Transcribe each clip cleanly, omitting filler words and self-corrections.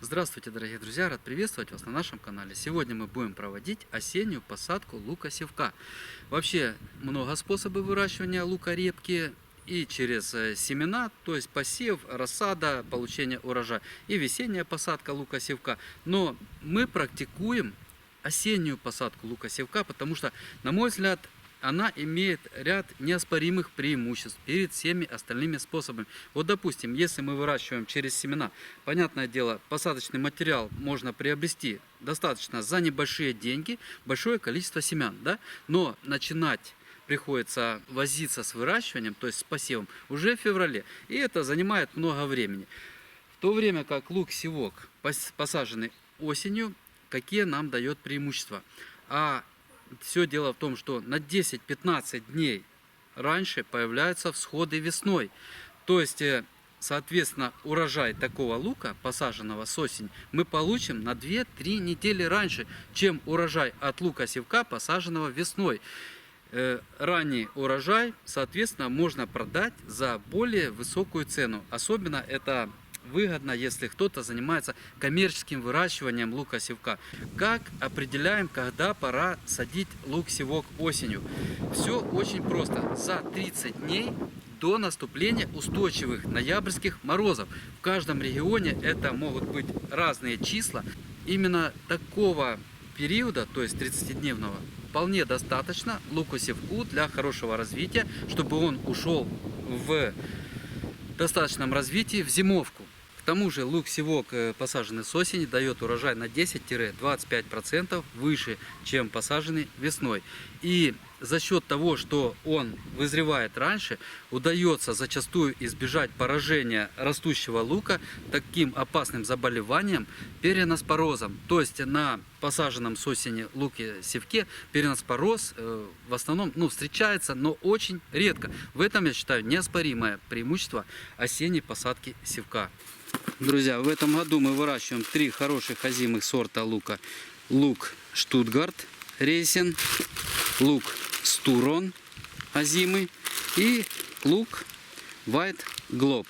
Здравствуйте, дорогие друзья! Рад приветствовать вас на нашем канале. Сегодня мы будем проводить осеннюю посадку лука-севка. Вообще много способов выращивания лука-репки. И через семена, то есть посев, рассада, получение урожая, и весенняя посадка лука-севка. Но мы практикуем осеннюю посадку лука-севка, потому что, на мой взгляд, она имеет ряд неоспоримых преимуществ перед всеми остальными способами. Вот, допустим, если мы выращиваем через семена, понятное дело, посадочный материал можно приобрести достаточно за небольшие деньги, большое количество семян, да? Но начинать приходится возиться с выращиванием, то есть с посевом, уже в феврале, и это занимает много времени. В то время как лук-севок, посаженный осенью, какие нам дает преимущества? Все дело в том, что на 10-15 дней раньше появляются всходы весной. То есть, соответственно, урожай такого лука, посаженного с осени, мы получим на 2-3 недели раньше, чем урожай от лука-севка, посаженного весной. Ранний урожай, соответственно, можно продать за более высокую цену. Особенно это выгодно, если кто-то занимается коммерческим выращиванием лука-севка. Как определяем, когда пора садить лук-севок осенью? Все очень просто. За 30 дней до наступления устойчивых ноябрьских морозов. В каждом регионе это могут быть разные числа. Именно такого периода, то есть 30-дневного, вполне достаточно луку-севку для хорошего развития, чтобы он ушел в достаточном развитии в зимовку. К тому же лук-севок, посаженный с осени, дает урожай на 10-25% выше, чем посаженный весной. И за счет того, что он вызревает раньше, удается зачастую избежать поражения растущего лука таким опасным заболеванием переноспорозом. То есть на посаженном с осени луке-севке переноспороз в основном встречается, но очень редко. В этом, я считаю, неоспоримое преимущество осенней посадки севка. Друзья, в этом году мы выращиваем 3 хороших озимых сорта лука. Лук Штутгарт Рейсен, лук Стурон озимый и лук White Globe.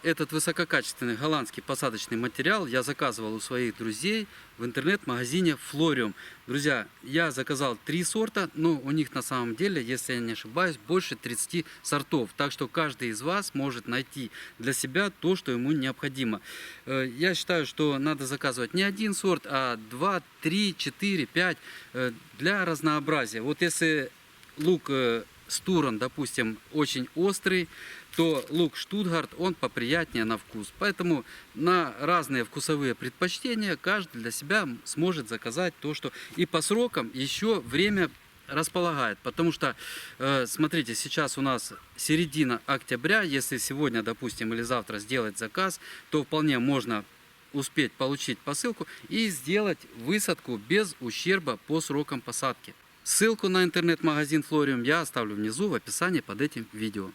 Этот высококачественный голландский посадочный материал я заказывал у своих друзей в интернет-магазине Florium. Друзья, я заказал 3 сорта, но у них на самом деле, если я не ошибаюсь, больше 30 сортов. Так что каждый из вас может найти для себя то, что ему необходимо. Я считаю, что надо заказывать не один сорт, а 2, 3, 4, 5 для разнообразия. Вот если лук Стурон, допустим, очень острый, то лук Штутгарт, он поприятнее на вкус. Поэтому на разные вкусовые предпочтения каждый для себя сможет заказать то, что и по срокам еще время располагает. Потому что, смотрите, сейчас у нас середина октября. Если сегодня, допустим, или завтра сделать заказ, то вполне можно успеть получить посылку и сделать высадку без ущерба по срокам посадки. Ссылку на интернет-магазин Florium я оставлю внизу в описании под этим видео.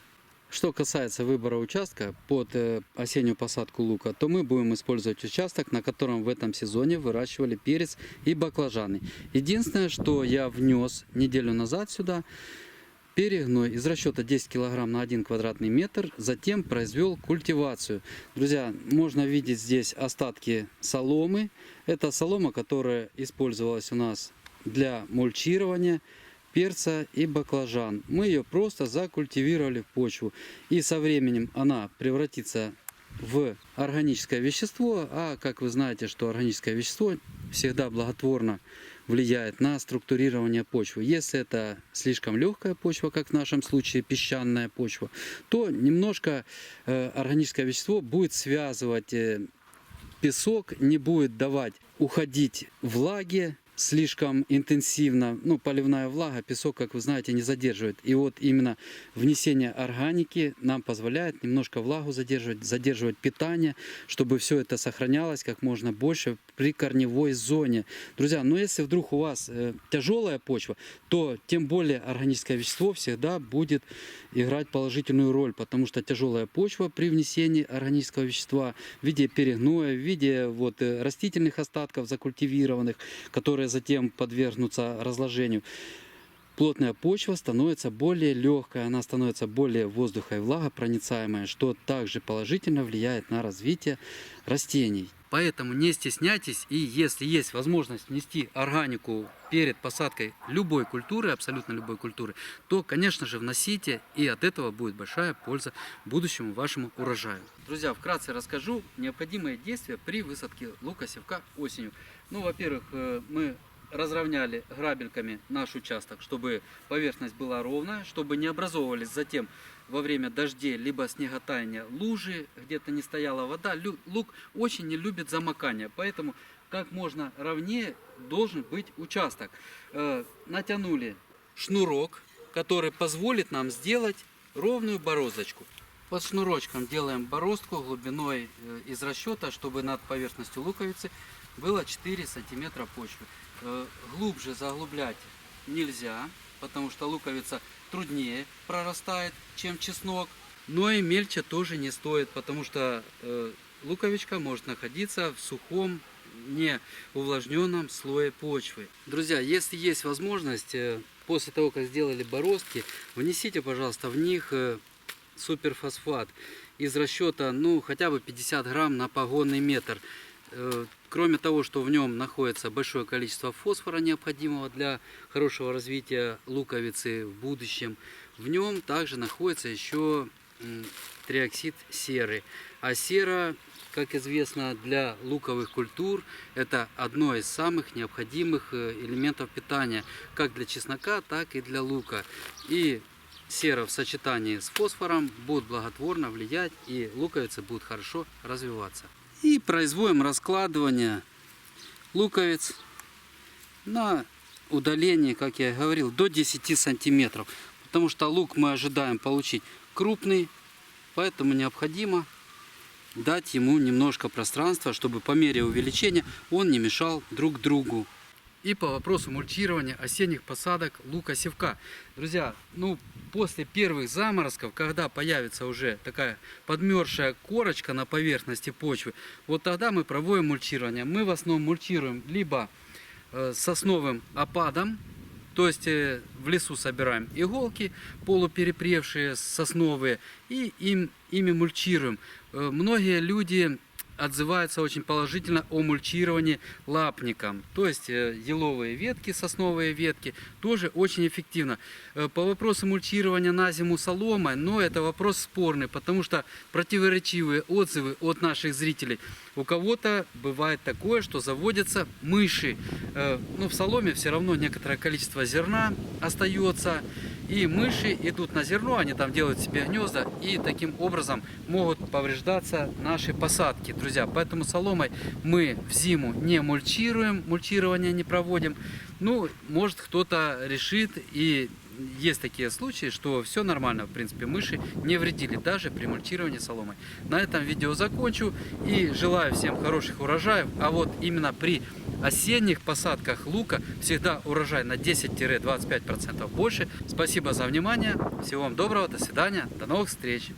Что касается выбора участка под осеннюю посадку лука, то мы будем использовать участок, на котором в этом сезоне выращивали перец и баклажаны. Единственное, что я внес неделю назад сюда, перегной из расчета 10 кг на 1 квадратный метр, затем произвел культивацию. Друзья, можно видеть здесь остатки соломы. Это солома, которая использовалась у нас для мульчирования перца и баклажан. Мы ее просто закультивировали в почву. И со временем она превратится в органическое вещество. А как вы знаете, что органическое вещество всегда благотворно влияет на структурирование почвы. Если это слишком легкая почва, как в нашем случае песчаная почва, то немножко органическое вещество будет связывать песок, не будет давать уходить влаге слишком интенсивно. Поливная влага, песок, как вы знаете, не задерживает. И вот именно внесение органики нам позволяет немножко влагу задерживать питание, чтобы все это сохранялось как можно больше при корневой зоне. Друзья, но если вдруг у вас тяжелая почва, то тем более органическое вещество всегда будет играть положительную роль, потому что тяжелая почва при внесении органического вещества в виде перегноя, в виде растительных остатков закультивированных, которые затем подвергнутся разложению, плотная почва становится более легкой, она становится более воздухо- и влагопроницаемой, что также положительно влияет на развитие растений. Поэтому не стесняйтесь, и если есть возможность внести органику перед посадкой любой культуры, абсолютно любой культуры, то, конечно же, вносите, и от этого будет большая польза будущему вашему урожаю. Друзья, вкратце расскажу необходимые действия при высадке лука-севка осенью. Ну, во-первых, мы разровняли грабельками наш участок, чтобы поверхность была ровная, чтобы не образовывались затем во время дождей либо снеготаяния лужи, где-то не стояла вода. Лук очень не любит замокания, поэтому как можно ровнее должен быть участок. Натянули шнурок, который позволит нам сделать ровную бороздочку. Под шнурочком делаем бороздку глубиной из расчета, чтобы над поверхностью луковицы было 4 сантиметра почвы. Глубже заглублять нельзя, потому что луковица труднее прорастает, чем чеснок. Но и мельче тоже не стоит, потому что луковичка может находиться в сухом, не увлажненном слое почвы. Друзья, если есть возможность, после того, как сделали бороздки, внесите, пожалуйста, в них суперфосфат из расчета, ну, хотя бы 50 грамм на погонный метр. Кроме того, что в нем находится большое количество фосфора, необходимого для хорошего развития луковицы в будущем, в нем также находится еще триоксид серы. А сера, как известно, для луковых культур это одно из самых необходимых элементов питания, как для чеснока, так и для лука. И сера в сочетании с фосфором будет благотворно влиять, и луковица будет хорошо развиваться. И производим раскладывание луковиц на удалении, как я и говорил, до 10 сантиметров. Потому что лук мы ожидаем получить крупный, поэтому необходимо дать ему немножко пространства, чтобы по мере увеличения он не мешал друг другу. И по вопросу мульчирования осенних посадок лука-севка. Друзья, ну после первых заморозков, когда появится уже такая подмерзшая корочка на поверхности почвы, вот тогда мы проводим мульчирование. Мы в основном мульчируем либо сосновым опадом, то есть в лесу собираем иголки полуперепревшие, сосновые, и ими мульчируем. Многие люди отзываются очень положительно о мульчировании лапником. То есть еловые ветки, сосновые ветки тоже очень эффективно. По вопросу мульчирования на зиму соломой, но это вопрос спорный, потому что противоречивые отзывы от наших зрителей. У кого-то бывает такое, что заводятся мыши. Но в соломе все равно некоторое количество зерна остается. И мыши идут на зерно, они там делают себе гнезда, и таким образом могут повреждаться наши посадки, друзья. Поэтому соломой мы в зиму не мульчируем, мульчирование не проводим. Ну, может, кто-то решит, и есть такие случаи, что все нормально, в принципе, мыши не вредили даже при мульчировании соломой. На этом видео закончу и желаю всем хороших урожаев. А вот именно при осенних посадках лука всегда урожай на 10-25% больше. Спасибо за внимание. Всего вам доброго. До свидания. До новых встреч.